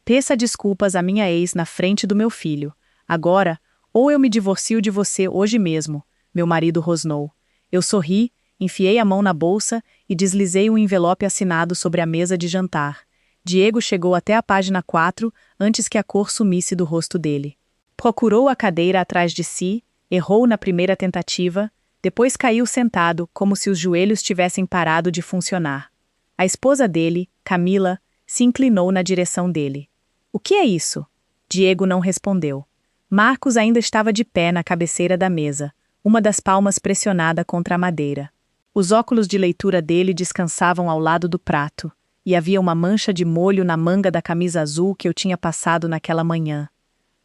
Peça desculpas à minha ex na frente do meu filho. Agora, ou eu me divorcio de você hoje mesmo, meu marido rosnou. Eu sorri, enfiei a mão na bolsa e deslizei um envelope assinado sobre a mesa de jantar. Diego chegou até a página 4 antes que a cor sumisse do rosto dele. Procurou a cadeira atrás de si, errou na primeira tentativa, depois caiu sentado como se os joelhos tivessem parado de funcionar. A esposa dele, Camila, se inclinou na direção dele. O que é isso? Diego não respondeu. Marcos ainda estava de pé na cabeceira da mesa, uma das palmas pressionada contra a madeira. Os óculos de leitura dele descansavam ao lado do prato, e havia uma mancha de molho na manga da camisa azul que eu tinha passado naquela manhã.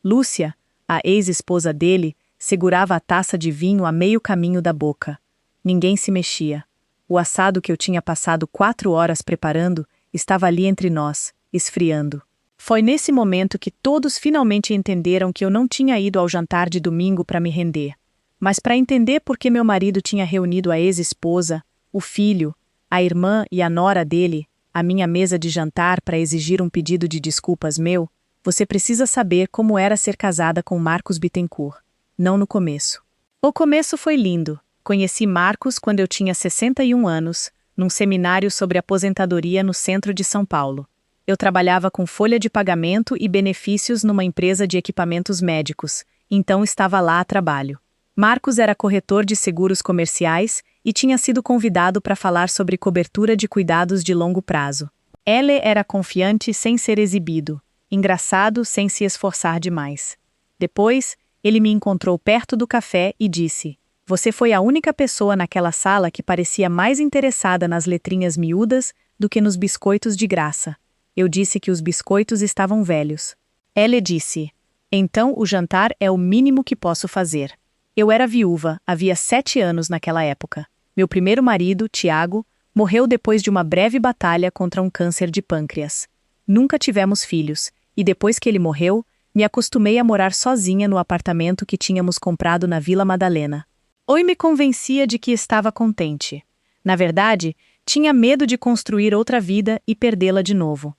Lúcia, a ex-esposa dele, segurava a taça de vinho a meio caminho da boca. Ninguém se mexia. O assado que eu tinha passado 4 horas preparando estava ali entre nós, esfriando. Foi nesse momento que todos finalmente entenderam que eu não tinha ido ao jantar de domingo para me render. Mas para entender por que meu marido tinha reunido a ex-esposa, o filho, a irmã e a nora dele, à minha mesa de jantar para exigir um pedido de desculpas meu, você precisa saber como era ser casada com Marcos Bittencourt. Não no começo. O começo foi lindo. Conheci Marcos quando eu tinha 61 anos, num seminário sobre aposentadoria no centro de São Paulo. Eu trabalhava com folha de pagamento e benefícios numa empresa de equipamentos médicos, então estava lá a trabalho. Marcos era corretor de seguros comerciais e tinha sido convidado para falar sobre cobertura de cuidados de longo prazo. Ele era confiante sem ser exibido, engraçado sem se esforçar demais. Depois, ele me encontrou perto do café e disse: "Você foi a única pessoa naquela sala que parecia mais interessada nas letrinhas miúdas do que nos biscoitos de graça." Eu disse que os biscoitos estavam velhos. Ele disse: "Então o jantar é o mínimo que posso fazer." Eu era viúva, havia 7 anos naquela época. Meu primeiro marido, Tiago, morreu depois de uma breve batalha contra um câncer de pâncreas. Nunca tivemos filhos, e depois que ele morreu, me acostumei a morar sozinha no apartamento que tínhamos comprado na Vila Madalena. Oi me convencia de que estava contente. Na verdade, tinha medo de construir outra vida e perdê-la de novo.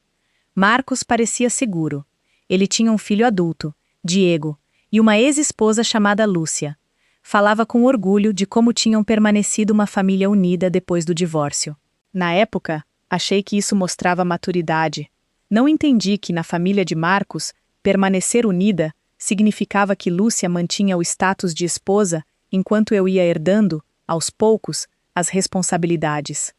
Marcos parecia seguro. Ele tinha um filho adulto, Diego, e uma ex-esposa chamada Lúcia. Falava com orgulho de como tinham permanecido uma família unida depois do divórcio. Na época, achei que isso mostrava maturidade. Não entendi que, na família de Marcos, permanecer unida significava que Lúcia mantinha o status de esposa enquanto eu ia herdando, aos poucos, as responsabilidades.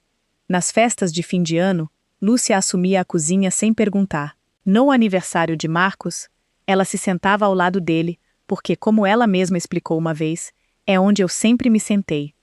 Nas festas de fim de ano, Lúcia assumia a cozinha sem perguntar. No aniversário de Marcos, ela se sentava ao lado dele, porque, como ela mesma explicou uma vez, é onde eu sempre me sentei.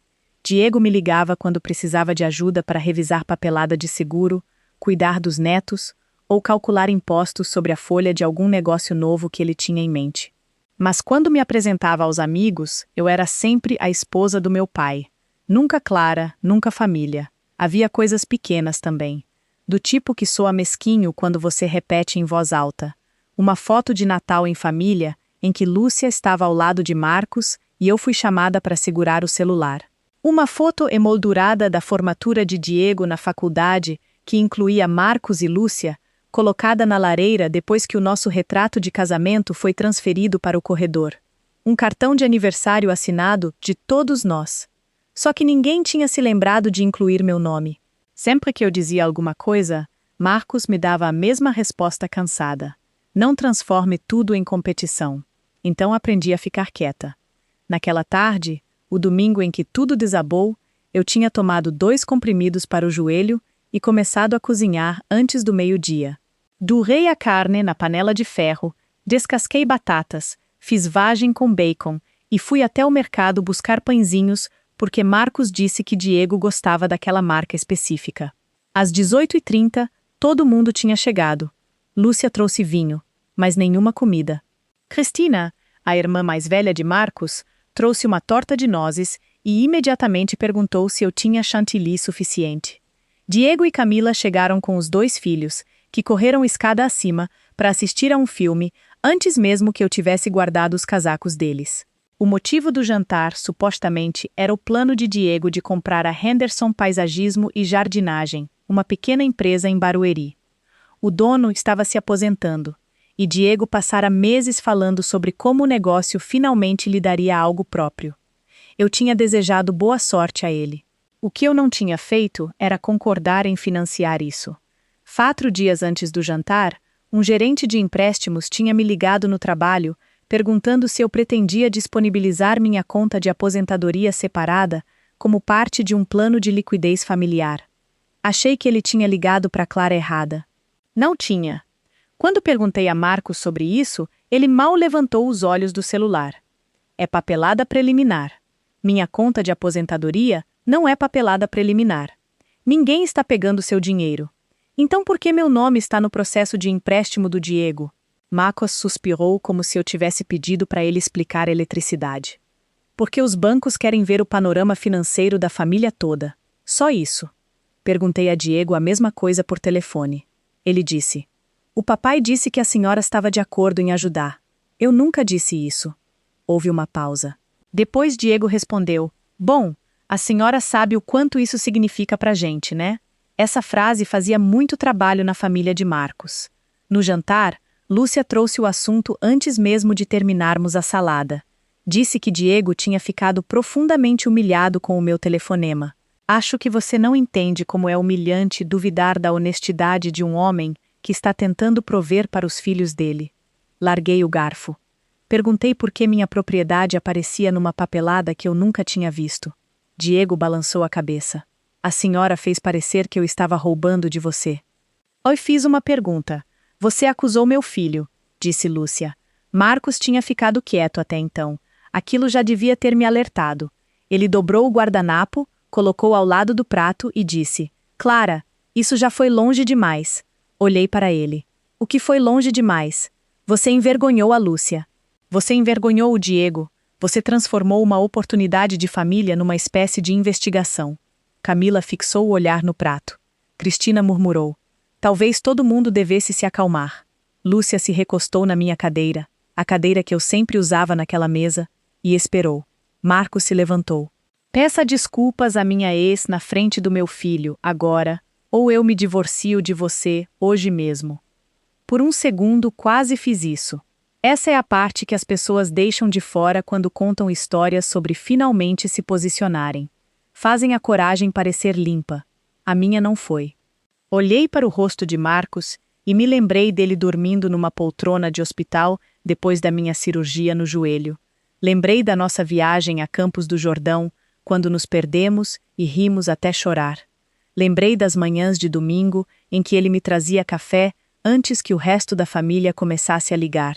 Diego me ligava quando precisava de ajuda para revisar papelada de seguro, cuidar dos netos ou calcular impostos sobre a folha de algum negócio novo que ele tinha em mente. Mas quando me apresentava aos amigos, eu era sempre a esposa do meu pai. Nunca Clara, nunca família. Havia coisas pequenas também. Do tipo que soa mesquinho quando você repete em voz alta. Uma foto de Natal em família, em que Lúcia estava ao lado de Marcos e eu fui chamada para segurar o celular. Uma foto emoldurada da formatura de Diego na faculdade, que incluía Marcos e Lúcia, colocada na lareira depois que o nosso retrato de casamento foi transferido para o corredor. Um cartão de aniversário assinado de todos nós. Só que ninguém tinha se lembrado de incluir meu nome. Sempre que eu dizia alguma coisa, Marcos me dava a mesma resposta cansada. Não transforme tudo em competição. Então aprendi a ficar quieta. Naquela tarde, o domingo em que tudo desabou, eu tinha tomado 2 comprimidos para o joelho e começado a cozinhar antes do meio-dia. Dourei a carne na panela de ferro, descasquei batatas, fiz vagem com bacon e fui até o mercado buscar pãezinhos porque Marcos disse que Diego gostava daquela marca específica. Às 18h30, todo mundo tinha chegado. Lúcia trouxe vinho, mas nenhuma comida. Cristina, a irmã mais velha de Marcos, trouxe uma torta de nozes e imediatamente perguntou se eu tinha chantilly suficiente. Diego e Camila chegaram com os 2 filhos, que correram escada acima para assistir a um filme antes mesmo que eu tivesse guardado os casacos deles. O motivo do jantar, supostamente, era o plano de Diego de comprar a Henderson Paisagismo e Jardinagem, uma pequena empresa em Barueri. O dono estava se aposentando, e Diego passara meses falando sobre como o negócio finalmente lhe daria algo próprio. Eu tinha desejado boa sorte a ele. O que eu não tinha feito era concordar em financiar isso. 4 dias antes do jantar, um gerente de empréstimos tinha me ligado no trabalho, perguntando se eu pretendia disponibilizar minha conta de aposentadoria separada como parte de um plano de liquidez familiar. Achei que ele tinha ligado para Clara errada. Não tinha. Quando perguntei a Marcos sobre isso, ele mal levantou os olhos do celular. É papelada preliminar. Minha conta de aposentadoria não é papelada preliminar. Ninguém está pegando seu dinheiro. Então por que meu nome está no processo de empréstimo do Diego? Marcos suspirou como se eu tivesse pedido para ele explicar eletricidade. Porque os bancos querem ver o panorama financeiro da família toda. Só isso. Perguntei a Diego a mesma coisa por telefone. Ele disse: "O papai disse que a senhora estava de acordo em ajudar." Eu nunca disse isso. Houve uma pausa. Depois Diego respondeu: "Bom, a senhora sabe o quanto isso significa pra gente, né?" Essa frase fazia muito trabalho na família de Marcos. No jantar, Lúcia trouxe o assunto antes mesmo de terminarmos a salada. Disse que Diego tinha ficado profundamente humilhado com o meu telefonema. Acho que você não entende como é humilhante duvidar da honestidade de um homem que está tentando prover para os filhos dele. Larguei o garfo. Perguntei por que minha propriedade aparecia numa papelada que eu nunca tinha visto. Diego balançou a cabeça. A senhora fez parecer que eu estava roubando de você. Eu fiz uma pergunta. Você acusou meu filho, disse Lúcia. Marcos tinha ficado quieto até então. Aquilo já devia ter me alertado. Ele dobrou o guardanapo, colocou ao lado do prato e disse: "Clara, isso já foi longe demais." Olhei para ele. "O que foi longe demais? Você envergonhou a Lúcia. Você envergonhou o Diego. Você transformou uma oportunidade de família numa espécie de investigação." Camila fixou o olhar no prato. Cristina murmurou: "Talvez todo mundo devesse se acalmar." Lúcia se recostou na minha cadeira, a cadeira que eu sempre usava naquela mesa, e esperou. Marcos se levantou. "Peça desculpas à minha ex na frente do meu filho, agora, ou eu me divorcio de você, hoje mesmo." Por um segundo quase fiz isso. Essa é a parte que as pessoas deixam de fora quando contam histórias sobre finalmente se posicionarem. Fazem a coragem parecer limpa. A minha não foi. Olhei para o rosto de Marcos e me lembrei dele dormindo numa poltrona de hospital depois da minha cirurgia no joelho. Lembrei da nossa viagem a Campos do Jordão, quando nos perdemos e rimos até chorar. Lembrei das manhãs de domingo em que ele me trazia café antes que o resto da família começasse a ligar.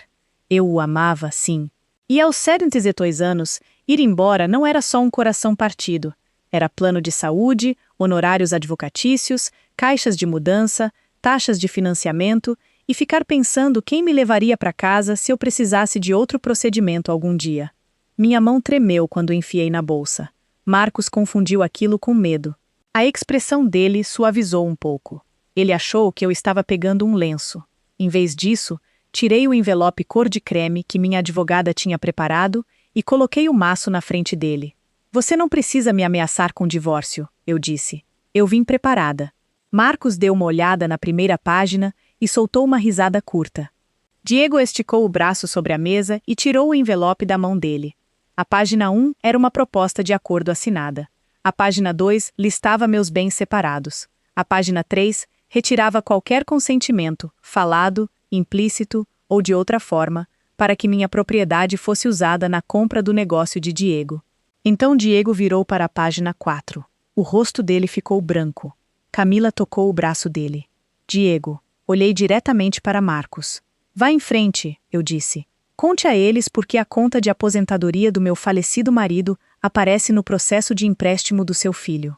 Eu o amava, sim. E aos 72 anos, ir embora não era só um coração partido. Era plano de saúde, honorários advocatícios, caixas de mudança, taxas de financiamento e ficar pensando quem me levaria para casa se eu precisasse de outro procedimento algum dia. Minha mão tremeu quando enfiei na bolsa. Marcos confundiu aquilo com medo. A expressão dele suavizou um pouco. Ele achou que eu estava pegando um lenço. Em vez disso, tirei o envelope cor de creme que minha advogada tinha preparado e coloquei o maço na frente dele. "Você não precisa me ameaçar com divórcio", eu disse. "Eu vim preparada." Marcos deu uma olhada na primeira página e soltou uma risada curta. Diego esticou o braço sobre a mesa e tirou o envelope da mão dele. A página 1 era uma proposta de acordo assinada. A página 2 listava meus bens separados. A página 3 retirava qualquer consentimento, falado, implícito ou de outra forma, para que minha propriedade fosse usada na compra do negócio de Diego. Então Diego virou para a página 4. O rosto dele ficou branco. Camila tocou o braço dele. "Diego." Olhei diretamente para Marcos. "Vá em frente", eu disse. "Conte a eles por que a conta de aposentadoria do meu falecido marido aparece no processo de empréstimo do seu filho."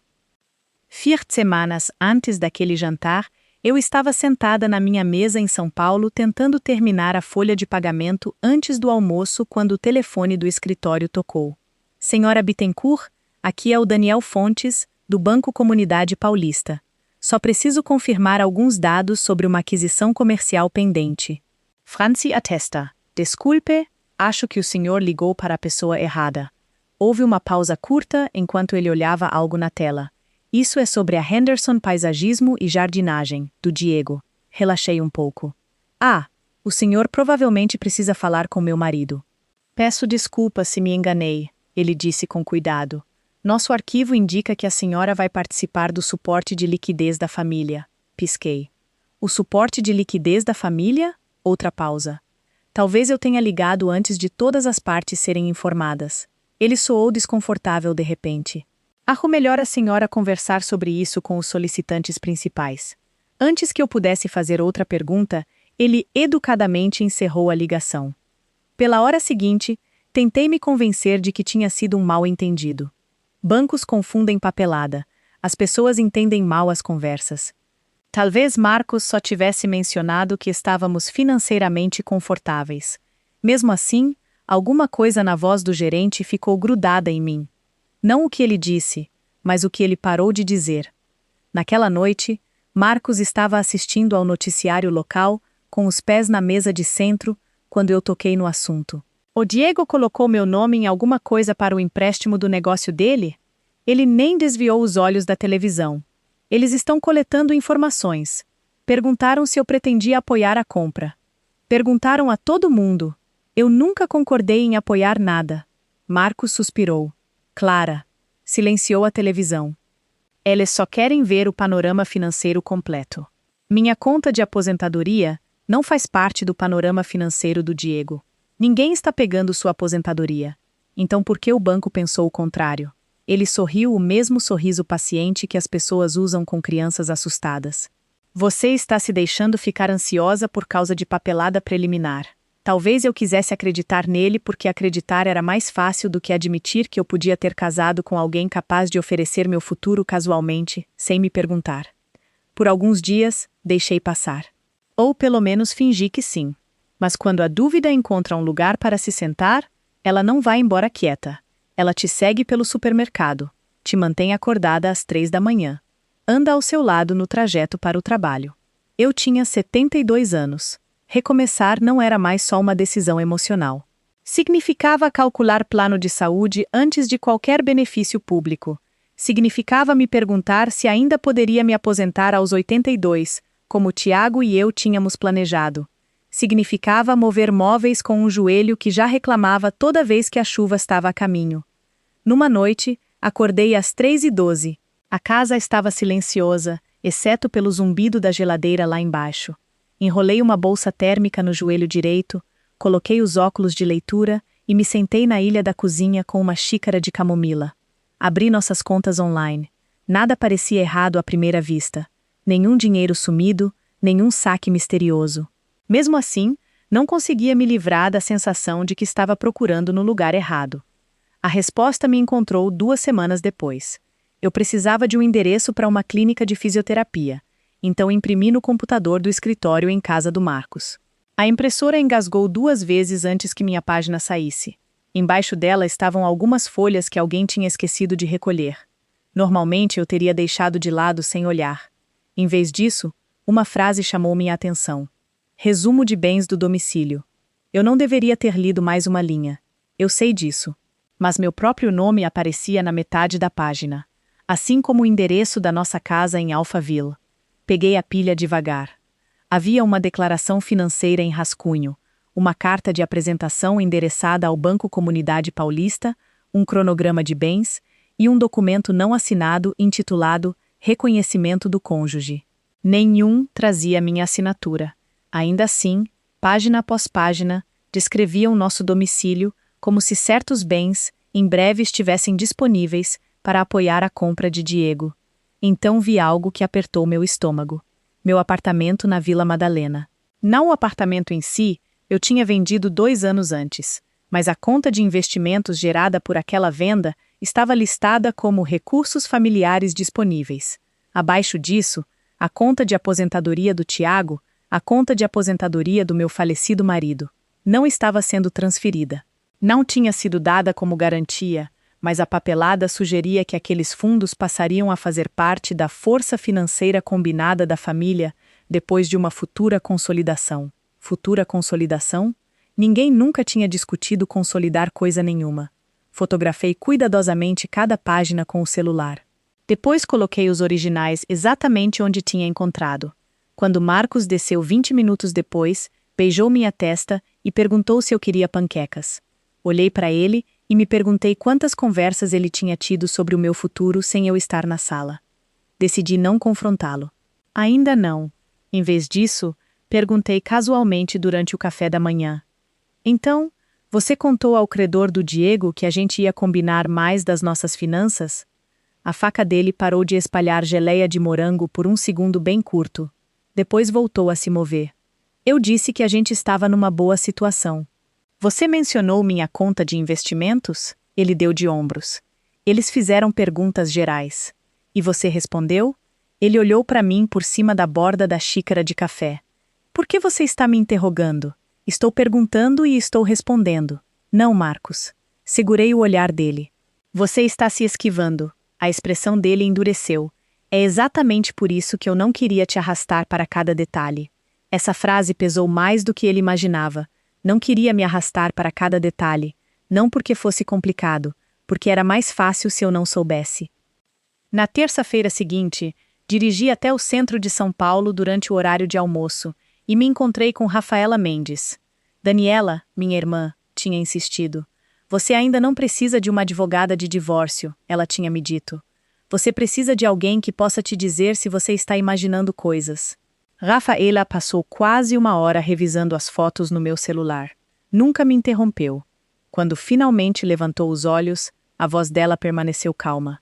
4 semanas antes daquele jantar, eu estava sentada na minha mesa em São Paulo tentando terminar a folha de pagamento antes do almoço quando o telefone do escritório tocou. "Senhora Bittencourt, aqui é o Daniel Fontes, do Banco Comunidade Paulista. Só preciso confirmar alguns dados sobre uma aquisição comercial pendente." Franci atesta. "Desculpe, acho que o senhor ligou para a pessoa errada." Houve uma pausa curta enquanto ele olhava algo na tela. "Isso é sobre a Henderson Paisagismo e Jardinagem, do Diego." relaxei um pouco. Ah, o senhor provavelmente precisa falar com meu marido. Peço desculpas se me enganei, ele disse com cuidado. Nosso arquivo indica que a senhora vai participar do suporte de liquidez da família. Pisquei. O suporte de liquidez da família? Outra pausa. Talvez eu tenha ligado antes de todas as partes serem informadas. Ele soou desconfortável de repente. Acho melhor a senhora conversar sobre isso com os solicitantes principais. Antes que eu pudesse fazer outra pergunta, ele educadamente encerrou a ligação. Pela hora seguinte, tentei me convencer de que tinha sido um mal-entendido. Bancos confundem papelada. As pessoas entendem mal as conversas. Talvez Marcos só tivesse mencionado que estávamos financeiramente confortáveis. Mesmo assim, alguma coisa na voz do gerente ficou grudada em mim. Não o que ele disse, mas o que ele parou de dizer. Naquela noite, Marcos estava assistindo ao noticiário local, com os pés na mesa de centro, quando eu toquei no assunto. O Diego colocou meu nome em alguma coisa para o empréstimo do negócio dele? Ele nem desviou os olhos da televisão. Eles estão coletando informações. Perguntaram se eu pretendia apoiar a compra. Perguntaram a todo mundo. Eu nunca concordei em apoiar nada. Marcos suspirou. Clara. Silenciou a televisão. Eles só querem ver o panorama financeiro completo. Minha conta de aposentadoria não faz parte do panorama financeiro do Diego. Ninguém está pegando sua aposentadoria. Então por que o banco pensou o contrário? Ele sorriu o mesmo sorriso paciente que as pessoas usam com crianças assustadas. Você está se deixando ficar ansiosa por causa de papelada preliminar. Talvez eu quisesse acreditar nele porque acreditar era mais fácil do que admitir que eu podia ter casado com alguém capaz de oferecer meu futuro casualmente, sem me perguntar. Por alguns dias, deixei passar. Ou pelo menos fingi que sim. Mas quando a dúvida encontra um lugar para se sentar, ela não vai embora quieta. Ela te segue pelo supermercado, te mantém acordada às 3 da manhã. Anda ao seu lado no trajeto para o trabalho. Eu tinha 72 anos. Recomeçar não era mais só uma decisão emocional. Significava calcular plano de saúde antes de qualquer benefício público. Significava me perguntar se ainda poderia me aposentar aos 82, como Tiago e eu tínhamos planejado. Significava mover móveis com um joelho que já reclamava toda vez que a chuva estava a caminho. Numa noite, acordei às 3h12. A casa estava silenciosa, exceto pelo zumbido da geladeira lá embaixo. Enrolei uma bolsa térmica no joelho direito, coloquei os óculos de leitura e me sentei na ilha da cozinha com uma xícara de camomila. Abri nossas contas online. Nada parecia errado à primeira vista. Nenhum dinheiro sumido, nenhum saque misterioso. Mesmo assim, não conseguia me livrar da sensação de que estava procurando no lugar errado. A resposta me encontrou 2 semanas depois. Eu precisava de um endereço para uma clínica de fisioterapia, então imprimi no computador do escritório em casa do Marcos. A impressora engasgou 2 vezes antes que minha página saísse. Embaixo dela estavam algumas folhas que alguém tinha esquecido de recolher. Normalmente eu teria deixado de lado sem olhar. Em vez disso, uma frase chamou minha atenção. Resumo de bens do domicílio. Eu não deveria ter lido mais uma linha. Eu sei disso. Mas meu próprio nome aparecia na metade da página. Assim como o endereço da nossa casa em Alphaville. Peguei a pilha devagar. Havia uma declaração financeira em rascunho, uma carta de apresentação endereçada ao Banco Comunidade Paulista, um cronograma de bens e um documento não assinado intitulado Reconhecimento do Cônjuge. Nenhum trazia minha assinatura. Ainda assim, página após página, descreviam nosso domicílio como se certos bens, em breve estivessem disponíveis para apoiar a compra de Diego. Então vi algo que apertou meu estômago. Meu apartamento na Vila Madalena. Não o apartamento em si, eu tinha vendido 2 anos antes, mas a conta de investimentos gerada por aquela venda estava listada como recursos familiares disponíveis. Abaixo disso, a conta de aposentadoria do Tiago, a conta de aposentadoria do meu falecido marido, não estava sendo transferida. Não tinha sido dada como garantia, mas a papelada sugeria que aqueles fundos passariam a fazer parte da força financeira combinada da família depois de uma futura consolidação. Futura consolidação? Ninguém nunca tinha discutido consolidar coisa nenhuma. Fotografei cuidadosamente cada página com o celular. Depois coloquei os originais exatamente onde tinha encontrado. Quando Marcos desceu 20 minutos depois, beijou minha testa e perguntou se eu queria panquecas. Olhei para ele e me perguntei quantas conversas ele tinha tido sobre o meu futuro sem eu estar na sala. Decidi não confrontá-lo. Ainda não. Em vez disso, perguntei casualmente durante o café da manhã. Então, você contou ao credor do Diego que a gente ia combinar mais das nossas finanças? A faca dele parou de espalhar geleia de morango por um segundo bem curto. Depois voltou a se mover. Eu disse que a gente estava numa boa situação. Você mencionou minha conta de investimentos? Ele deu de ombros. Eles fizeram perguntas gerais. E você respondeu? Ele olhou para mim por cima da borda da xícara de café. Por que você está me interrogando? Estou perguntando e estou respondendo. Não, Marcos. Segurei o olhar dele. Você está se esquivando. A expressão dele endureceu. É exatamente por isso que eu não queria te arrastar para cada detalhe. Essa frase pesou mais do que ele imaginava. Não queria me arrastar para cada detalhe. Não porque fosse complicado, porque era mais fácil se eu não soubesse. Na terça-feira seguinte, dirigi até o centro de São Paulo durante o horário de almoço e me encontrei com Rafaela Mendes. Daniela, minha irmã, tinha insistido. Você ainda não precisa de uma advogada de divórcio, ela tinha me dito. Você precisa de alguém que possa te dizer se você está imaginando coisas. Rafaela passou quase uma hora revisando as fotos no meu celular. Nunca me interrompeu. Quando finalmente levantou os olhos, a voz dela permaneceu calma.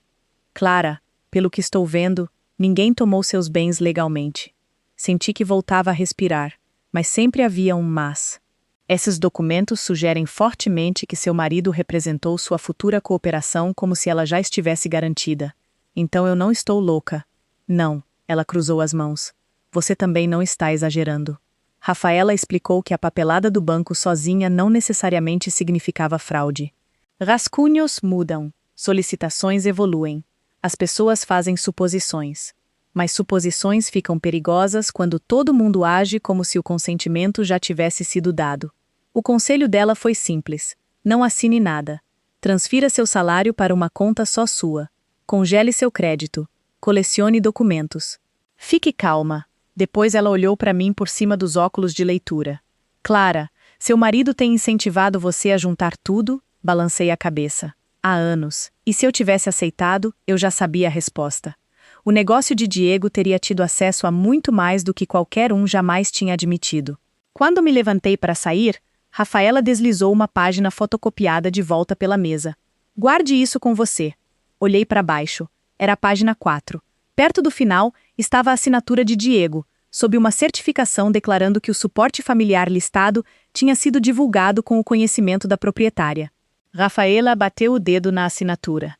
Clara, pelo que estou vendo, ninguém tomou seus bens legalmente. Senti que voltava a respirar, mas sempre havia um mas. Esses documentos sugerem fortemente que seu marido representou sua futura cooperação como se ela já estivesse garantida. Então eu não estou louca. Não, ela cruzou as mãos. Você também não está exagerando. Rafaela explicou que a papelada do banco sozinha não necessariamente significava fraude. Rascunhos mudam, solicitações evoluem. As pessoas fazem suposições. Mas suposições ficam perigosas quando todo mundo age como se o consentimento já tivesse sido dado. O conselho dela foi simples. Não assine nada. Transfira seu salário para uma conta só sua. Congele seu crédito. Colecione documentos. Fique calma. Depois ela olhou para mim por cima dos óculos de leitura. Clara, seu marido tem incentivado você a juntar tudo? Balancei a cabeça. Há anos. E se eu tivesse aceitado, eu já sabia a resposta. O negócio de Diego teria tido acesso a muito mais do que qualquer um jamais tinha admitido. Quando me levantei para sair, Rafaela deslizou uma página fotocopiada de volta pela mesa. Guarde isso com você. Olhei para baixo. Era a página 4. Perto do final, estava a assinatura de Diego, sob uma certificação declarando que o suporte familiar listado tinha sido divulgado com o conhecimento da proprietária. Rafaela bateu o dedo na assinatura.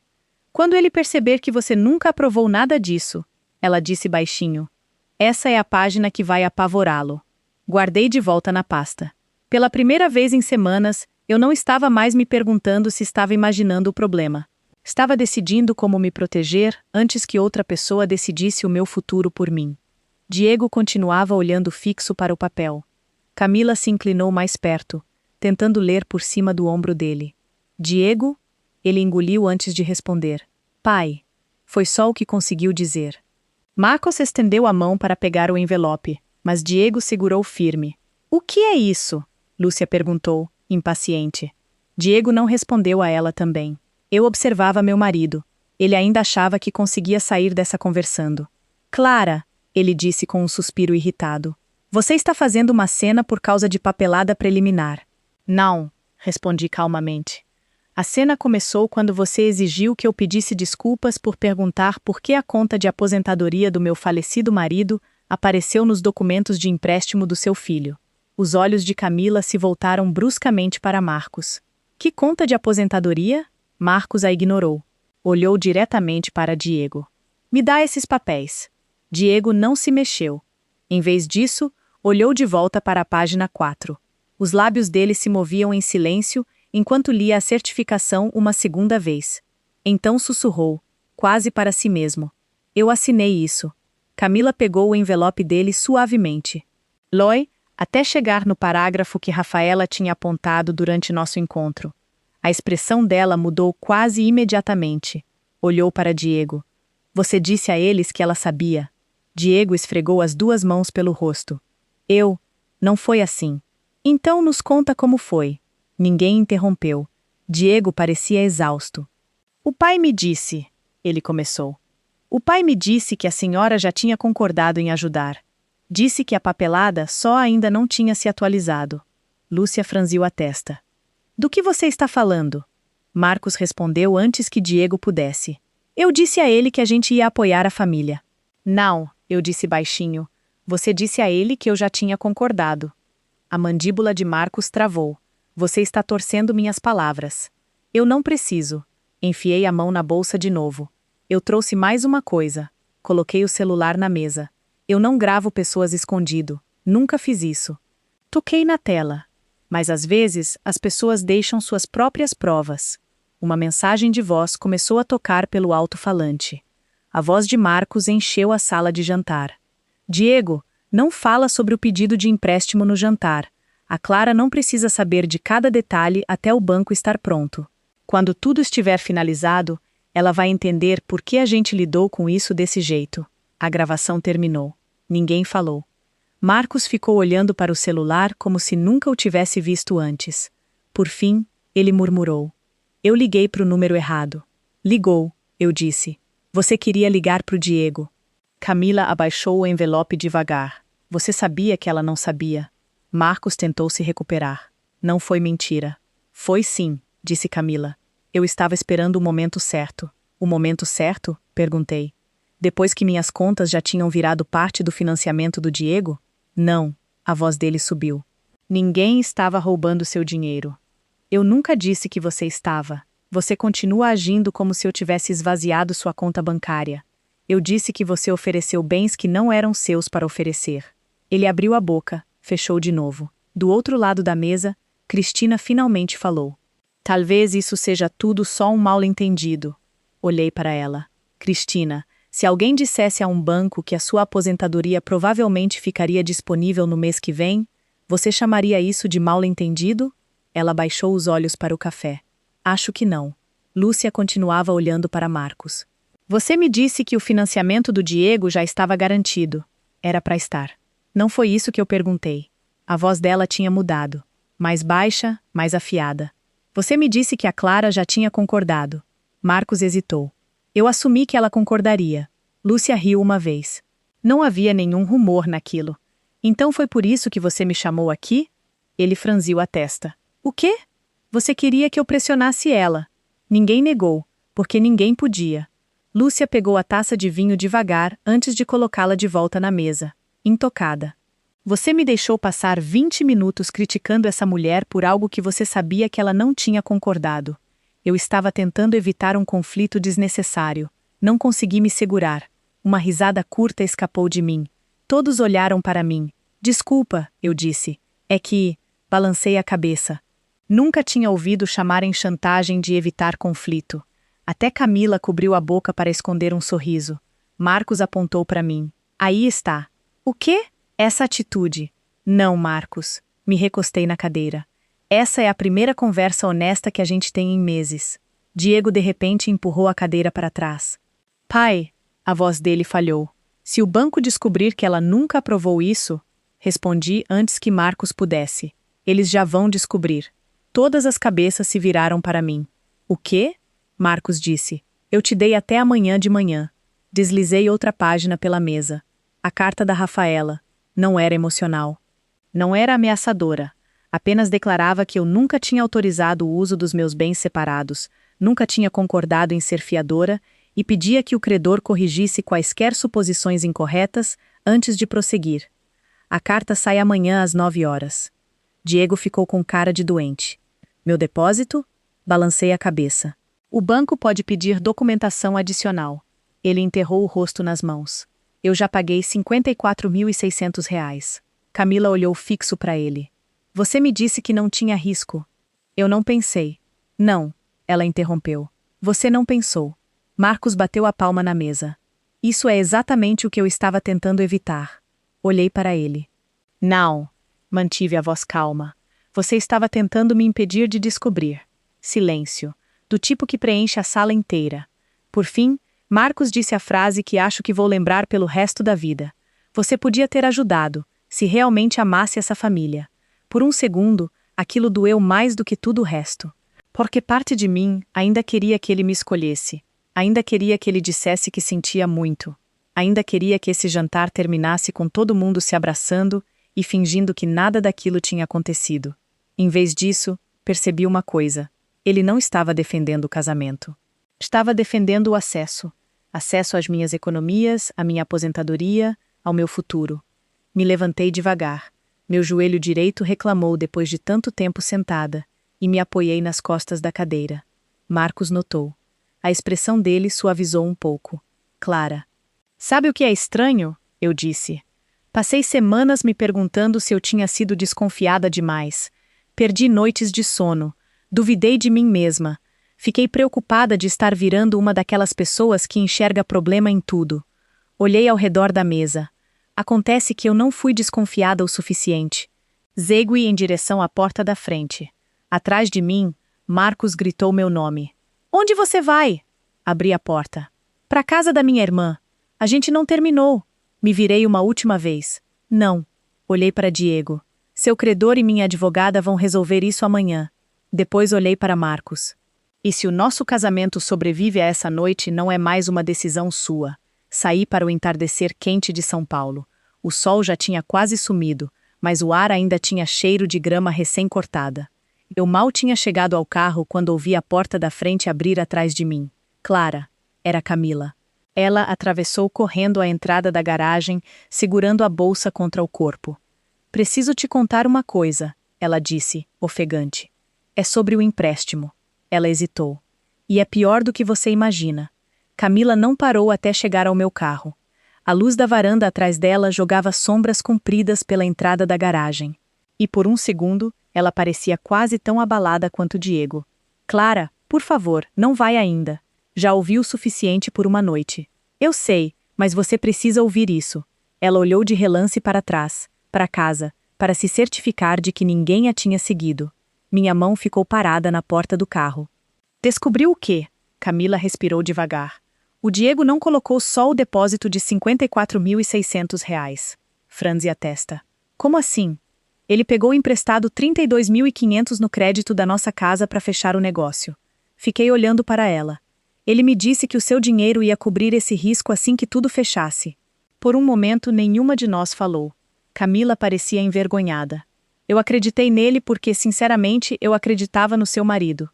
Quando ele perceber que você nunca aprovou nada disso, ela disse baixinho. Essa é a página que vai apavorá-lo. Guardei de volta na pasta. Pela primeira vez em semanas, eu não estava mais me perguntando se estava imaginando o problema. Estava decidindo como me proteger antes que outra pessoa decidisse o meu futuro por mim. Diego continuava olhando fixo para o papel. Camila se inclinou mais perto, tentando ler por cima do ombro dele. Diego? Ele engoliu antes de responder. Pai. Foi só o que conseguiu dizer. Marcos estendeu a mão para pegar o envelope, mas Diego segurou firme. O que é isso? Lúcia perguntou, impaciente. Diego não respondeu a ela também. Eu observava meu marido. Ele ainda achava que conseguia sair dessa conversando. Clara, ele disse com um suspiro irritado. Você está fazendo uma cena por causa de papelada preliminar. Não, respondi calmamente. A cena começou quando você exigiu que eu pedisse desculpas por perguntar por que a conta de aposentadoria do meu falecido marido apareceu nos documentos de empréstimo do seu filho. Os olhos de Camila se voltaram bruscamente para Marcos. Que conta de aposentadoria? Marcos a ignorou. Olhou diretamente para Diego. Me dá esses papéis. Diego não se mexeu. Em vez disso, olhou de volta para a página 4. Os lábios dele se moviam em silêncio enquanto lia a certificação uma segunda vez. Então sussurrou, quase para si mesmo. Eu assinei isso. Camila pegou o envelope dele suavemente. Loi, até chegar no parágrafo que Rafaela tinha apontado durante nosso encontro. A expressão dela mudou quase imediatamente. Olhou para Diego. Você disse a eles que ela sabia. Diego esfregou as duas mãos pelo rosto. Não foi assim. Então nos conta como foi. Ninguém interrompeu. Diego parecia exausto. O pai me disse, ele começou. O pai me disse que a senhora já tinha concordado em ajudar. Disse que a papelada só ainda não tinha se atualizado. Lúcia franziu a testa. Do que você está falando? Marcos respondeu antes que Diego pudesse. Eu disse a ele que a gente ia apoiar a família. Não, eu disse baixinho. Você disse a ele que eu já tinha concordado. A mandíbula de Marcos travou. Você está torcendo minhas palavras. Eu não preciso. Enfiei a mão na bolsa de novo. Eu trouxe mais uma coisa. Coloquei o celular na mesa. Eu não gravo pessoas escondido. Nunca fiz isso. Toquei na tela. Mas às vezes, as pessoas deixam suas próprias provas. Uma mensagem de voz começou a tocar pelo alto-falante. A voz de Marcos encheu a sala de jantar. Diego, não fala sobre o pedido de empréstimo no jantar. A Clara não precisa saber de cada detalhe até o banco estar pronto. Quando tudo estiver finalizado, ela vai entender por que a gente lidou com isso desse jeito. A gravação terminou. Ninguém falou. Marcos ficou olhando para o celular como se nunca o tivesse visto antes. Por fim, ele murmurou. Eu liguei para o número errado. Ligou, eu disse. Você queria ligar para o Diego. Camila abaixou o envelope devagar. Você sabia que ela não sabia. Marcos tentou se recuperar. Não foi mentira. Foi sim, disse Camila. Eu estava esperando o momento certo. O momento certo? Perguntei. Depois que minhas contas já tinham virado parte do financiamento do Diego? Não, a voz dele subiu. Ninguém estava roubando seu dinheiro. Eu nunca disse que você estava. Você continua agindo como se eu tivesse esvaziado sua conta bancária. Eu disse que você ofereceu bens que não eram seus para oferecer. Ele abriu a boca, fechou de novo. Do outro lado da mesa, Cristina finalmente falou. Talvez isso seja tudo só um mal-entendido. Olhei para ela. Cristina, se alguém dissesse a um banco que a sua aposentadoria provavelmente ficaria disponível no mês que vem, você chamaria isso de mal-entendido? Ela baixou os olhos para o café. Acho que não. Lúcia continuava olhando para Marcos. Você me disse que o financiamento do Diego já estava garantido. Era para estar. Não foi isso que eu perguntei. A voz dela tinha mudado. Mais baixa, mais afiada. Você me disse que a Clara já tinha concordado. Marcos hesitou. Eu assumi que ela concordaria. Lúcia riu uma vez. Não havia nenhum rumor naquilo. Então foi por isso que você me chamou aqui? Ele franziu a testa. O quê? Você queria que eu pressionasse ela. Ninguém negou, porque ninguém podia. Lúcia pegou a taça de vinho devagar antes de colocá-la de volta na mesa, intocada. Você me deixou passar 20 minutos criticando essa mulher por algo que você sabia que ela não tinha concordado. Eu estava tentando evitar um conflito desnecessário. Não consegui me segurar. Uma risada curta escapou de mim. Todos olharam para mim. Desculpa, eu disse. É que... Balancei a cabeça. Nunca tinha ouvido chamarem chantagem de evitar conflito. Até Camila cobriu a boca para esconder um sorriso. Marcos apontou para mim. Aí está. O quê? Essa atitude. Não, Marcos. Me recostei na cadeira. Essa é a primeira conversa honesta que a gente tem em meses. Diego de repente empurrou a cadeira para trás. Pai, a voz dele falhou. Se o banco descobrir que ela nunca aprovou isso, respondi antes que Marcos pudesse. Eles já vão descobrir. Todas as cabeças se viraram para mim. O quê? Marcos disse. Eu te dei até amanhã de manhã. Deslizei outra página pela mesa. A carta da Rafaela. Não era emocional. Não era ameaçadora. Apenas declarava que eu nunca tinha autorizado o uso dos meus bens separados, nunca tinha concordado em ser fiadora e pedia que o credor corrigisse quaisquer suposições incorretas antes de prosseguir. A carta sai amanhã às 9 horas. Diego ficou com cara de doente. Meu depósito? Balancei a cabeça. O banco pode pedir documentação adicional. Ele enterrou o rosto nas mãos. Eu já paguei R$ 54.600. Camila olhou fixo para ele. Você me disse que não tinha risco. Eu não pensei. Não, ela interrompeu. Você não pensou. Marcos bateu a palma na mesa. Isso é exatamente o que eu estava tentando evitar. Olhei para ele. Não, mantive a voz calma. Você estava tentando me impedir de descobrir. Silêncio, do tipo que preenche a sala inteira. Por fim, Marcos disse a frase que acho que vou lembrar pelo resto da vida. Você podia ter ajudado, se realmente amasse essa família. Por um segundo, aquilo doeu mais do que tudo o resto. Porque parte de mim ainda queria que ele me escolhesse. Ainda queria que ele dissesse que sentia muito. Ainda queria que esse jantar terminasse com todo mundo se abraçando e fingindo que nada daquilo tinha acontecido. Em vez disso, percebi uma coisa. Ele não estava defendendo o casamento. Estava defendendo o acesso. Acesso às minhas economias, à minha aposentadoria, ao meu futuro. Me levantei devagar. Meu joelho direito reclamou depois de tanto tempo sentada, e me apoiei nas costas da cadeira. Marcos notou. A expressão dele suavizou um pouco. Clara. Sabe o que é estranho? Eu disse. Passei semanas me perguntando se eu tinha sido desconfiada demais. Perdi noites de sono. Duvidei de mim mesma. Fiquei preocupada de estar virando uma daquelas pessoas que enxerga problema em tudo. Olhei ao redor da mesa. Acontece que eu não fui desconfiada o suficiente. Zegui em direção à porta da frente. Atrás de mim, Marcos gritou meu nome. Onde você vai? Abri a porta. Pra casa da minha irmã. A gente não terminou. Me virei uma última vez. Não. Olhei para Diego. Seu credor e minha advogada vão resolver isso amanhã. Depois olhei para Marcos. E se o nosso casamento sobrevive a essa noite, não é mais uma decisão sua. Saí para o entardecer quente de São Paulo. O sol já tinha quase sumido, mas o ar ainda tinha cheiro de grama recém-cortada. Eu mal tinha chegado ao carro quando ouvi a porta da frente abrir atrás de mim. Clara. Era Camila. Ela atravessou correndo a entrada da garagem, segurando a bolsa contra o corpo. Preciso te contar uma coisa, ela disse, ofegante. É sobre o empréstimo. Ela hesitou. E é pior do que você imagina. Camila não parou até chegar ao meu carro. A luz da varanda atrás dela jogava sombras compridas pela entrada da garagem. E por um segundo, ela parecia quase tão abalada quanto Diego. Clara, por favor, não vai ainda. Já ouvi o suficiente por uma noite. Eu sei, mas você precisa ouvir isso. Ela olhou de relance para trás, para casa, para se certificar de que ninguém a tinha seguido. Minha mão ficou parada na porta do carro. Descobriu o quê? Camila respirou devagar. O Diego não colocou só o depósito de R$ 54.600. Franzi a testa. Como assim? Ele pegou emprestado 32.500 no crédito da nossa casa para fechar o negócio. Fiquei olhando para ela. Ele me disse que o seu dinheiro ia cobrir esse risco assim que tudo fechasse. Por um momento, nenhuma de nós falou. Camila parecia envergonhada. Eu acreditei nele porque, sinceramente, eu acreditava no seu marido.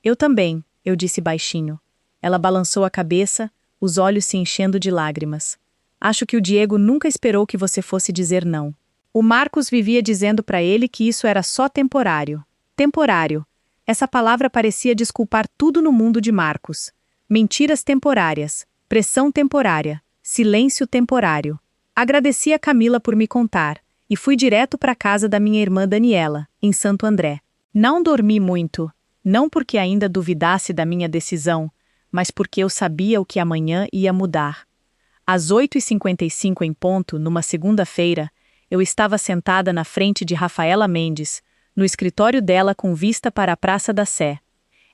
Eu também, eu disse baixinho. Ela balançou a cabeça, os olhos se enchendo de lágrimas. Acho que o Diego nunca esperou que você fosse dizer não. O Marcos vivia dizendo para ele que isso era só temporário. Temporário. Essa palavra parecia desculpar tudo no mundo de Marcos. Mentiras temporárias, pressão temporária, silêncio temporário. Agradeci a Camila por me contar, e fui direto para a casa da minha irmã Daniela, em Santo André. Não dormi muito, não porque ainda duvidasse da minha decisão, mas porque eu sabia o que amanhã ia mudar. Às 8h55 em ponto, numa segunda-feira, eu estava sentada na frente de Rafaela Mendes, no escritório dela com vista para a Praça da Sé.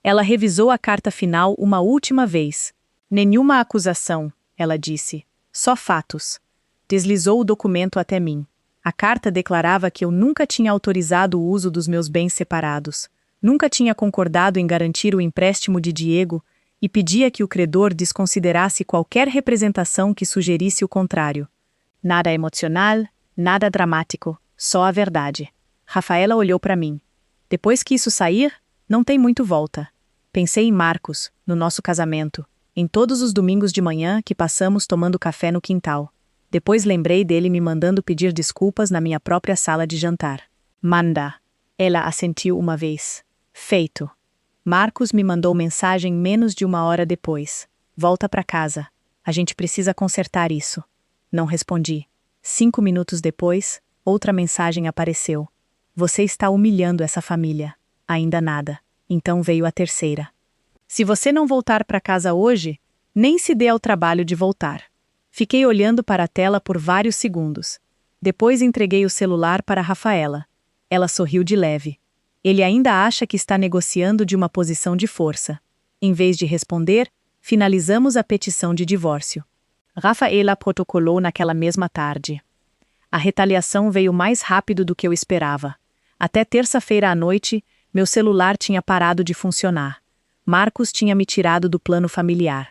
Ela revisou a carta final uma última vez. Nenhuma acusação, ela disse. Só fatos. Deslizou o documento até mim. A carta declarava que eu nunca tinha autorizado o uso dos meus bens separados, nunca tinha concordado em garantir o empréstimo de Diego e pedia que o credor desconsiderasse qualquer representação que sugerisse o contrário. Nada emocional, nada dramático, só a verdade. Rafaela olhou para mim. Depois que isso sair, não tem muito volta. Pensei em Marcos, no nosso casamento, em todos os domingos de manhã que passamos tomando café no quintal. Depois lembrei dele me mandando pedir desculpas na minha própria sala de jantar. Manda. Ela assentiu uma vez. Feito. Marcos me mandou mensagem menos de 1 hora depois. Volta para casa. A gente precisa consertar isso. Não respondi. 5 minutos depois, outra mensagem apareceu. Você está humilhando essa família. Ainda nada. Então veio a terceira. Se você não voltar para casa hoje, nem se dê ao trabalho de voltar. Fiquei olhando para a tela por vários segundos. Depois entreguei o celular para Rafaela. Ela sorriu de leve. Ele ainda acha que está negociando de uma posição de força. Em vez de responder, Finalizamos a petição de divórcio. Rafaela protocolou naquela mesma tarde. A retaliação veio mais rápido do que eu esperava. Até terça-feira à noite, meu celular tinha parado de funcionar. Marcos tinha me tirado do plano familiar.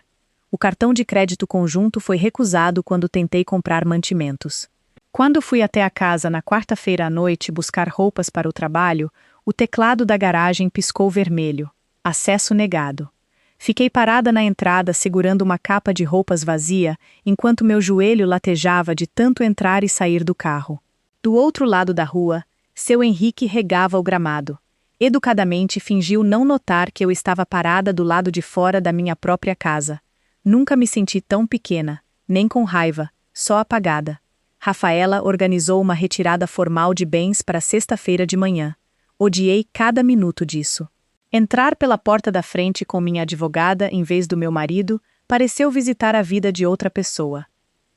O cartão de crédito conjunto foi recusado quando tentei comprar mantimentos. Quando fui até a casa na quarta-feira à noite buscar roupas para o trabalho, o teclado da garagem piscou vermelho. Acesso negado. Fiquei parada na entrada segurando uma capa de roupas vazia, enquanto meu joelho latejava de tanto entrar e sair do carro. Do outro lado da rua, seu Henrique regava o gramado. Educadamente fingiu não notar que eu estava parada do lado de fora da minha própria casa. Nunca me senti tão pequena, nem com raiva, só apagada. Rafaela organizou uma retirada formal de bens para sexta-feira de manhã. Odiei cada minuto disso. Entrar pela porta da frente com minha advogada em vez do meu marido pareceu visitar a vida de outra pessoa.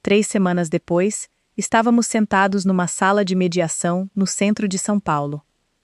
3 semanas depois, estávamos sentados numa sala de mediação no centro de São Paulo.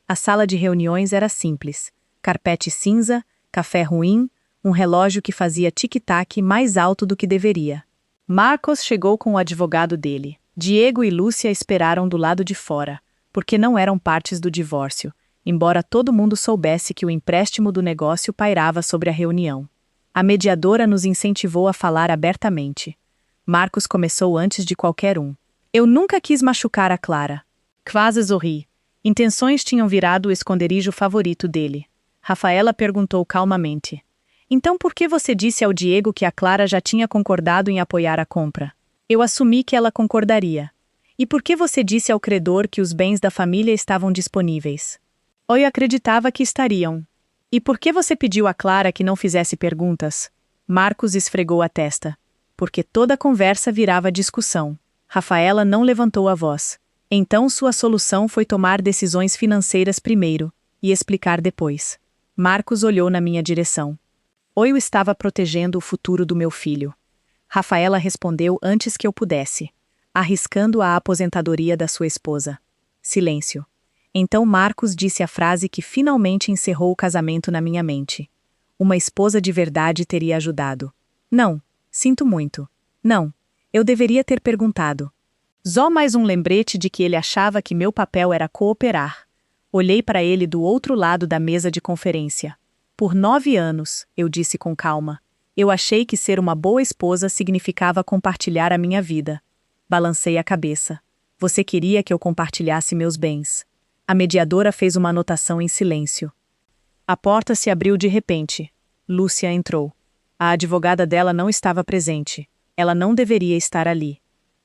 A sala de reuniões era simples. Carpete cinza, café ruim, um relógio que fazia tic-tac mais alto do que deveria. Marcos chegou com o advogado dele. Diego e Lúcia esperaram do lado de fora, porque não eram partes do divórcio, embora todo mundo soubesse que o empréstimo do negócio pairava sobre a reunião. A mediadora nos incentivou a falar abertamente. Marcos começou antes de qualquer um. Eu nunca quis machucar a Clara. Quase sorri. Intenções tinham virado o esconderijo favorito dele. Rafaela perguntou calmamente. Então por que você disse ao Diego que a Clara já tinha concordado em apoiar a compra? Eu assumi que ela concordaria. E por que você disse ao credor que os bens da família estavam disponíveis? Eu acreditava que estariam. E por que você pediu a Clara que não fizesse perguntas? Marcos esfregou a testa. Porque toda a conversa virava discussão. Rafaela não levantou a voz. Então sua solução foi tomar decisões financeiras primeiro, e explicar depois. Marcos olhou na minha direção. Eu estava protegendo o futuro do meu filho. Rafaela respondeu antes que eu pudesse, arriscando a aposentadoria da sua esposa. Silêncio. Então Marcos disse a frase que finalmente encerrou o casamento na minha mente. Uma esposa de verdade teria ajudado. Não, sinto muito. Não, eu deveria ter perguntado. Só mais um lembrete de que ele achava que meu papel era cooperar. Olhei para ele do outro lado da mesa de conferência. Por 9 anos, eu disse com calma. Eu achei que ser uma boa esposa significava compartilhar a minha vida. Balancei a cabeça. Você queria que eu compartilhasse meus bens. A mediadora fez uma anotação em silêncio. A porta se abriu de repente. Lúcia entrou. A advogada dela não estava presente. Ela não deveria estar ali.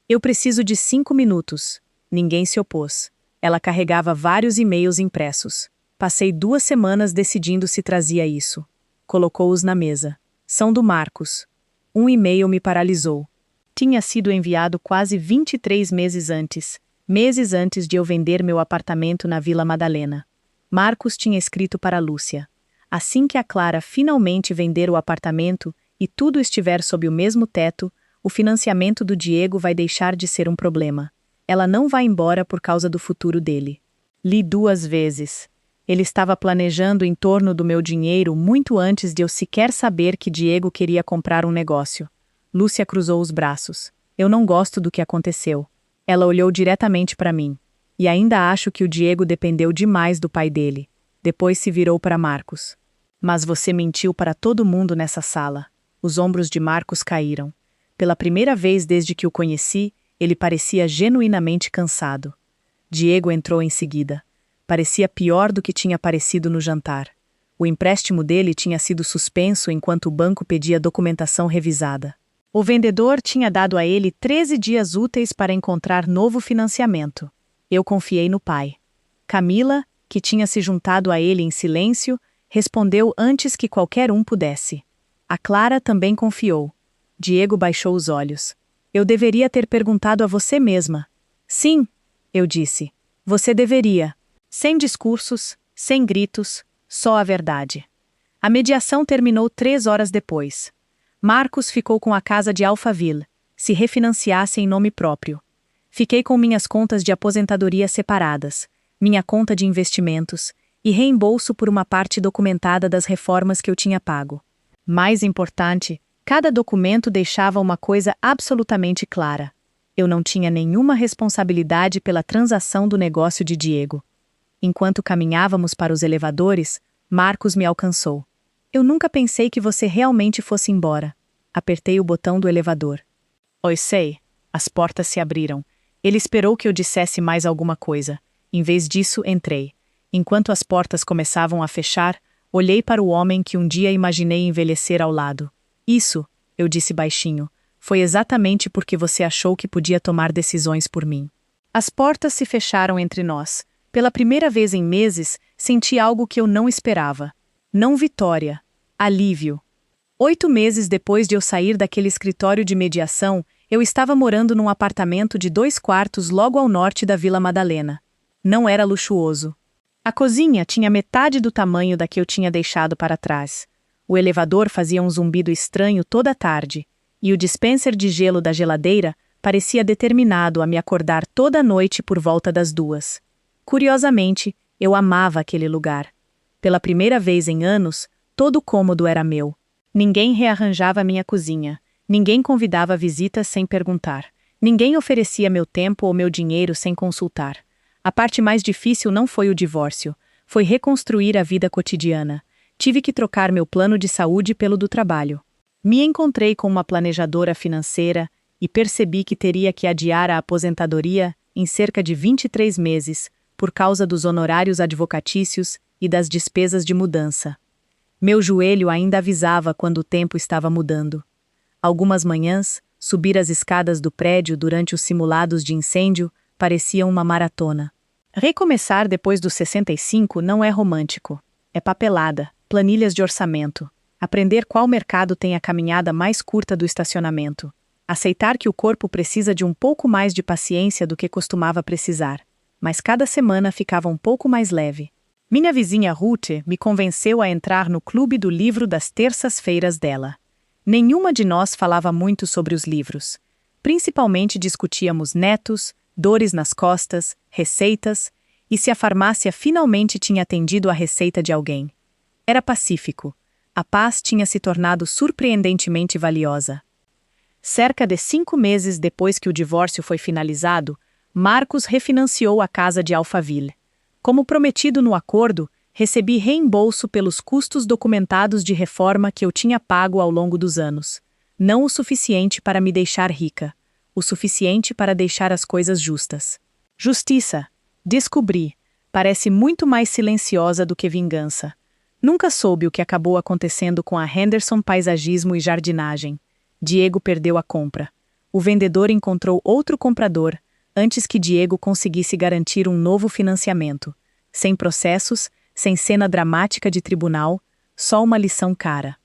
Eu preciso de 5 minutos. Ninguém se opôs. Ela carregava vários e-mails impressos. Passei 2 semanas decidindo se trazia isso. Colocou-os na mesa. São do Marcos. Um e-mail me paralisou. Tinha sido enviado quase 23 meses antes de eu vender meu apartamento na Vila Madalena. Marcos tinha escrito para Lúcia. Assim que a Clara finalmente vender o apartamento e tudo estiver sob o mesmo teto, o financiamento do Diego vai deixar de ser um problema. Ela não vai embora por causa do futuro dele. Li 2 vezes. Ele estava planejando em torno do meu dinheiro muito antes de eu sequer saber que Diego queria comprar um negócio. Lúcia cruzou os braços. Eu não gosto do que aconteceu. Ela olhou diretamente para mim. E ainda acho que o Diego dependeu demais do pai dele. Depois se virou para Marcos. Mas você mentiu para todo mundo nessa sala. Os ombros de Marcos caíram. Pela primeira vez desde que o conheci, ele parecia genuinamente cansado. Diego entrou em seguida. Parecia pior do que tinha parecido no jantar. O empréstimo dele tinha sido suspenso enquanto o banco pedia documentação revisada. O vendedor tinha dado a ele 13 dias úteis para encontrar novo financiamento. Eu confiei no pai. Camila, que tinha se juntado a ele em silêncio, respondeu antes que qualquer um pudesse. A Clara também confiou. Diego baixou os olhos. Eu deveria ter perguntado a você mesma. Sim, eu disse. Você deveria. Sem discursos, sem gritos, só a verdade. A mediação terminou 3 horas depois. Marcos ficou com a casa de Alphaville, se refinanciasse em nome próprio. Fiquei com minhas contas de aposentadoria separadas, minha conta de investimentos e reembolso por uma parte documentada das reformas que eu tinha pago. Mais importante, Cada documento deixava uma coisa absolutamente clara. Eu não tinha nenhuma responsabilidade pela transação do negócio de Diego. Enquanto caminhávamos para os elevadores, Marcos me alcançou. Eu nunca pensei que você realmente fosse embora. Apertei o botão do elevador. Oi, sei. As portas se abriram. Ele esperou que eu dissesse mais alguma coisa. Em vez disso, entrei. Enquanto as portas começavam a fechar, olhei para o homem que um dia imaginei envelhecer ao lado. Isso, eu disse baixinho, foi exatamente porque você achou que podia tomar decisões por mim. As portas se fecharam entre nós. Pela primeira vez em meses, senti algo que eu não esperava. Não vitória. Alívio. 8 meses depois de eu sair daquele escritório de mediação, eu estava morando num apartamento de 2 quartos logo ao norte da Vila Madalena. Não era luxuoso. A cozinha tinha metade do tamanho da que eu tinha deixado para trás. O elevador fazia um zumbido estranho toda a tarde, e o dispenser de gelo da geladeira parecia determinado a me acordar toda noite por volta das 2. Curiosamente, eu amava aquele lugar. Pela primeira vez em anos, todo o cômodo era meu. Ninguém rearranjava minha cozinha. Ninguém convidava visitas sem perguntar. Ninguém oferecia meu tempo ou meu dinheiro sem consultar. A parte mais difícil não foi o divórcio, foi reconstruir a vida cotidiana. Tive que trocar meu plano de saúde pelo do trabalho. Me encontrei com uma planejadora financeira e percebi que teria que adiar a aposentadoria em cerca de 23 meses, por causa dos honorários advocatícios e das despesas de mudança. Meu joelho ainda avisava quando o tempo estava mudando. Algumas manhãs, subir as escadas do prédio durante os simulados de incêndio parecia uma maratona. Recomeçar depois dos 65 não é romântico. É papelada, planilhas de orçamento. Aprender qual mercado tem a caminhada mais curta do estacionamento. Aceitar que o corpo precisa de um pouco mais de paciência do que costumava precisar. Mas cada semana ficava um pouco mais leve. Minha vizinha Ruth me convenceu a entrar no clube do livro das terças-feiras dela. Nenhuma de nós falava muito sobre os livros. Principalmente discutíamos netos, dores nas costas, receitas, e se a farmácia finalmente tinha atendido a receita de alguém. Era pacífico. A paz tinha se tornado surpreendentemente valiosa. Cerca de 5 meses depois que o divórcio foi finalizado, Marcos refinanciou a casa de Alphaville. Como prometido no acordo, recebi reembolso pelos custos documentados de reforma que eu tinha pago ao longo dos anos. Não o suficiente para me deixar rica. O suficiente para deixar as coisas justas. Justiça, descobri, parece muito mais silenciosa do que vingança. Nunca soube o que acabou acontecendo com a Henderson Paisagismo e Jardinagem. Diego perdeu a compra. O vendedor encontrou outro comprador, antes que Diego conseguisse garantir um novo financiamento. Sem processos, sem cena dramática de tribunal, só uma lição cara.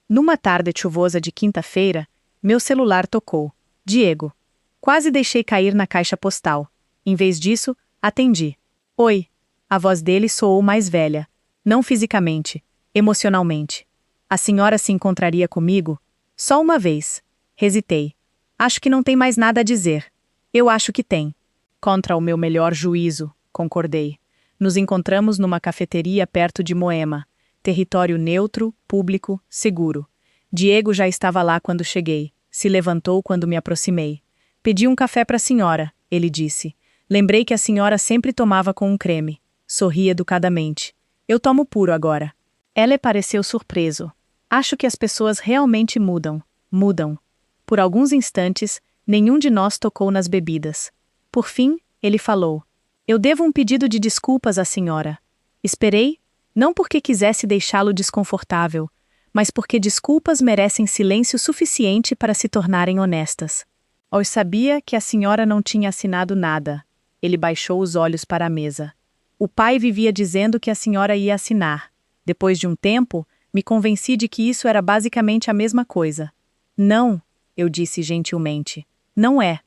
Numa tarde chuvosa de quinta-feira, meu celular tocou. Diego. Quase deixei cair na caixa postal. Em vez disso, atendi. Oi. A voz dele soou mais velha. Não fisicamente, emocionalmente. A senhora se encontraria comigo? Só uma vez. Hesitei. Acho que não tem mais nada a dizer. Eu acho que tem. Contra o meu melhor juízo, concordei. Nos encontramos numa cafeteria perto de Moema. Território neutro, público, seguro. Diego já estava lá quando cheguei. Se levantou quando me aproximei. Pedi um café para a senhora, ele disse. Lembrei que a senhora sempre tomava com um creme. Sorri educadamente. Eu tomo puro agora. Ela pareceu surpreso. Acho que as pessoas realmente mudam. Mudam. Por alguns instantes, nenhum de nós tocou nas bebidas. Por fim, ele falou. Eu devo um pedido de desculpas à senhora. Esperei, não porque quisesse deixá-lo desconfortável, mas porque desculpas merecem silêncio suficiente para se tornarem honestas. Eu sabia que a senhora não tinha assinado nada. Ele baixou os olhos para a mesa. O pai vivia dizendo que a senhora ia assinar. Depois de um tempo, me convenci de que isso era basicamente a mesma coisa. Não, eu disse gentilmente. Não é.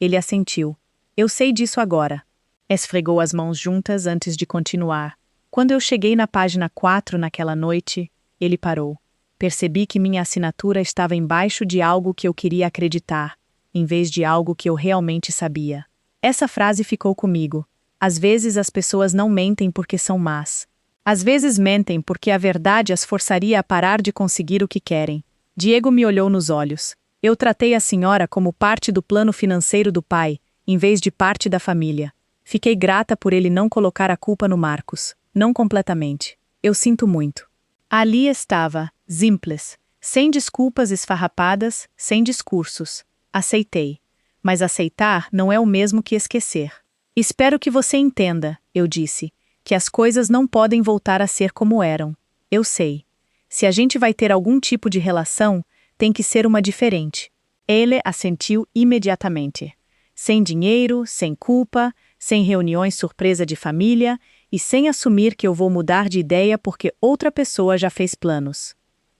Ele assentiu. Eu sei disso agora. Esfregou as mãos juntas antes de continuar. Quando eu cheguei na página 4 naquela noite, ele parou. Percebi que minha assinatura estava embaixo de algo que eu queria acreditar, em vez de algo que eu realmente sabia. Essa frase ficou comigo. Às vezes as pessoas não mentem porque são más. Às vezes mentem porque a verdade as forçaria a parar de conseguir o que querem. Diego me olhou nos olhos. Eu tratei a senhora como parte do plano financeiro do pai, em vez de parte da família. Fiquei grata por ele não colocar a culpa no Marcos. Não completamente. Eu sinto muito. Ali estava, simples, sem desculpas esfarrapadas, sem discursos. Aceitei. Mas aceitar não é o mesmo que esquecer. Espero que você entenda, eu disse, que as coisas não podem voltar a ser como eram. Eu sei. Se a gente vai ter algum tipo de relação, tem que ser uma diferente. Ele assentiu imediatamente. Sem dinheiro, sem culpa, sem reuniões surpresa de família e sem assumir que eu vou mudar de ideia porque outra pessoa já fez planos.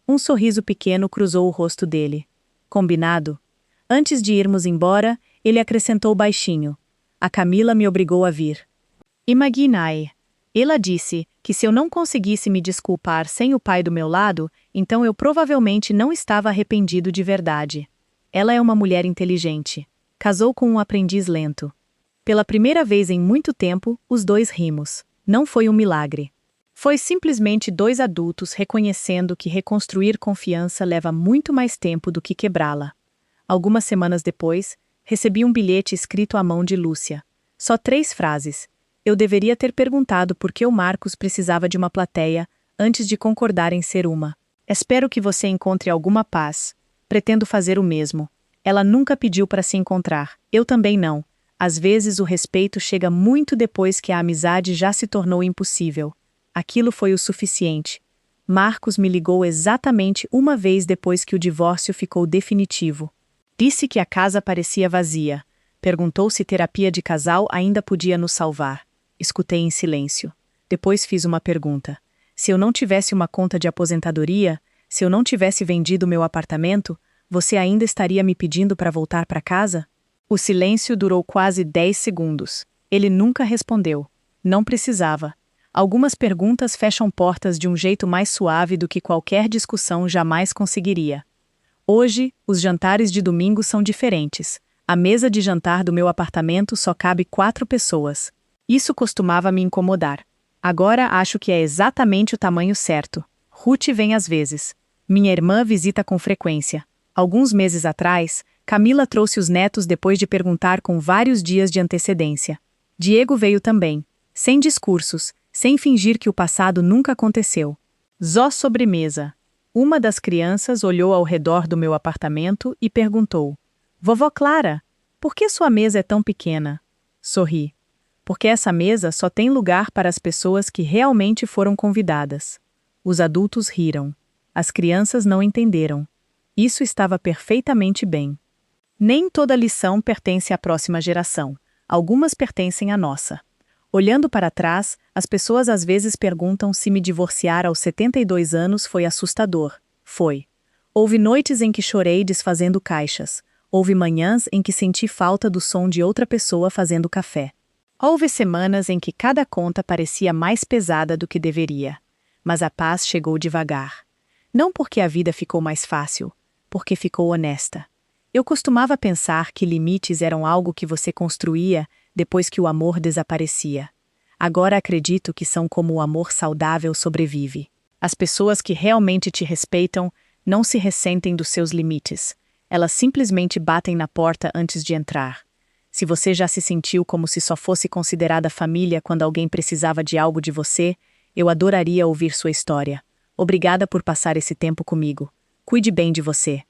Um sorriso pequeno cruzou o rosto dele. Combinado? Antes de irmos embora, ele acrescentou baixinho. A Camila me obrigou a vir. Imaginai. Ela disse que se eu não conseguisse me desculpar sem o pai do meu lado, então eu provavelmente não estava arrependido de verdade. Ela é uma mulher inteligente. Casou com um aprendiz lento. Pela primeira vez em muito tempo, os dois rimos. Não foi um milagre. Foi simplesmente dois adultos reconhecendo que reconstruir confiança leva muito mais tempo do que quebrá-la. Algumas semanas depois, recebi um bilhete escrito à mão de Lúcia. Só 3 frases. Eu deveria ter perguntado por que o Marcos precisava de uma plateia antes de concordar em ser uma. Espero que você encontre alguma paz. Pretendo fazer o mesmo. Ela nunca pediu para se encontrar. Eu também não. Às vezes o respeito chega muito depois que a amizade já se tornou impossível. Aquilo foi o suficiente. Marcos me ligou exatamente uma vez depois que o divórcio ficou definitivo. Disse que a casa parecia vazia. Perguntou se terapia de casal ainda podia nos salvar. Escutei em silêncio. Depois fiz uma pergunta. Se eu não tivesse uma conta de aposentadoria, se eu não tivesse vendido meu apartamento, você ainda estaria me pedindo para voltar para casa? O silêncio durou quase 10 segundos. Ele nunca respondeu. Não precisava. Algumas perguntas fecham portas de um jeito mais suave do que qualquer discussão jamais conseguiria. Hoje, os jantares de domingo são diferentes. A mesa de jantar do meu apartamento só cabe 4 pessoas. Isso costumava me incomodar. Agora acho que é exatamente o tamanho certo. Ruth vem às vezes. Minha irmã visita com frequência. Alguns meses atrás, Camila trouxe os netos depois de perguntar com vários dias de antecedência. Diego veio também. Sem discursos, sem fingir que o passado nunca aconteceu. Zó sobremesa. Uma das crianças olhou ao redor do meu apartamento e perguntou: Vovó Clara, por que sua mesa é tão pequena? Sorri. Porque essa mesa só tem lugar para as pessoas que realmente foram convidadas. Os adultos riram. As crianças não entenderam. Isso estava perfeitamente bem. Nem toda lição pertence à próxima geração. Algumas pertencem à nossa. Olhando para trás, as pessoas às vezes perguntam se me divorciar aos 72 anos foi assustador. Foi. Houve noites em que chorei desfazendo caixas. Houve manhãs em que senti falta do som de outra pessoa fazendo café. Houve semanas em que cada conta parecia mais pesada do que deveria. Mas a paz chegou devagar. Não porque a vida ficou mais fácil, porque ficou honesta. Eu costumava pensar que limites eram algo que você construía depois que o amor desaparecia. Agora acredito que são como o amor saudável sobrevive. As pessoas que realmente te respeitam não se ressentem dos seus limites. Elas simplesmente batem na porta antes de entrar. Se você já se sentiu como se só fosse considerada família quando alguém precisava de algo de você, eu adoraria ouvir sua história. Obrigada por passar esse tempo comigo. Cuide bem de você.